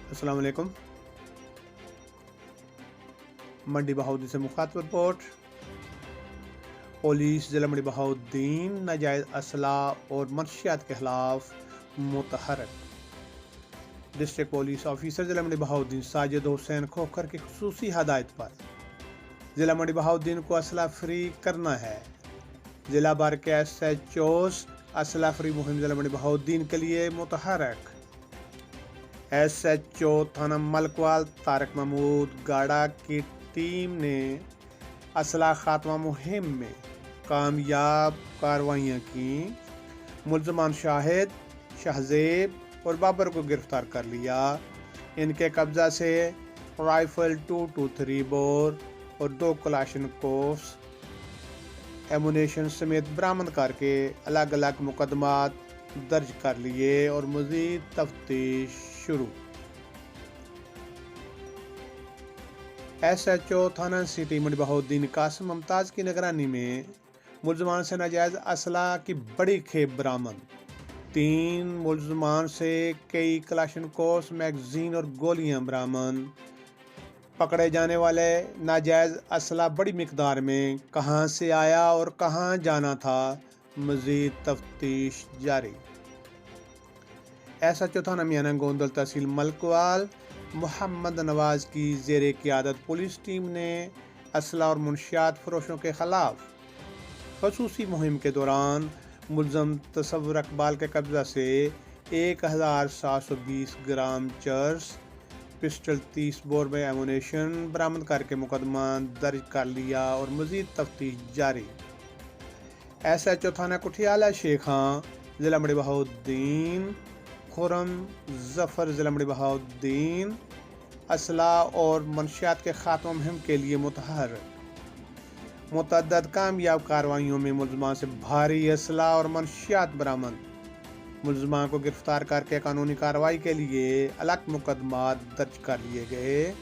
السلام علیکم۔ منڈی بہاؤالدین سے مخاطب رپورٹ۔ پولیس ضلع منڈی بہاؤالدین ناجائز اسلحہ اور منشیات کے خلاف متحرک۔ ڈسٹرکٹ پولیس آفیسر ضلع منڈی بہاؤالدین ساجد حسین کھوکھر کی خصوصی ہدایت پر ضلع منڈی بہاؤالدین کو اسلحہ فری کرنا ہے۔ ضلع بھر کے ایس ایچ اوز اسلحہ فری مہم ضلع منڈی بہاؤالدین کے لیے متحرک۔ ایس ایچ او تھانہ ملکوال طارق محمود گاڑا کی ٹیم نے اسلحہ خاتمہ مہم میں کامیاب کارروائیاں کی۔ ملزمان شاہد، شہزیب اور بابر کو گرفتار کر لیا۔ ان کے قبضہ سے رائفل 223 بور اور 2 کلاشنکوف ایمونیشن سمیت برآمد کر کے الگ الگ مقدمات درج کر لیے اور مزید تفتیش شروع۔ ایس ایچ او تھانہ سٹی منڈی بہاؤالدین قاسم ممتاز کی نگرانی میں ملزمان سے ناجائز اسلحہ کی بڑی کھیپ برآمد۔ 3 ملزمان سے کئی کلاشنکوف میگزین اور گولیاں برآمد۔ پکڑے جانے والے ناجائز اسلحہ بڑی مقدار میں کہاں سے آیا اور کہاں جانا تھا، مزید تفتیش جاری۔ ایس ایچ او تھانہ میانہ گوندل تحصیل ملکوال محمد نواز کی زیر قیادت پولیس ٹیم نے اسلحہ اور منشیات فروشوں کے خلاف خصوصی مہم کے دوران ملزم تصور اقبال کے قبضہ سے 1720 گرام چرس، پسٹل 30 بور میں ایمونیشن برآمد کر کے مقدمہ درج کر لیا اور مزید تفتیش جاری۔ ایس ایچ او تھانہ کٹھیالہ شیخاں ضلع منڈی بہاؤالدین خرم ظفر ضلع منڈی بہاؤالدین اسلحہ اور منشیات کے خاتمہ مہم کے لیے متحرک۔ متعدد کامیاب کارروائیوں میں ملزمان سے بھاری اسلحہ اور منشیات برآمد۔ ملزمان کو گرفتار کر کے قانونی کارروائی کے لیے الگ مقدمات درج کر لیے گئے۔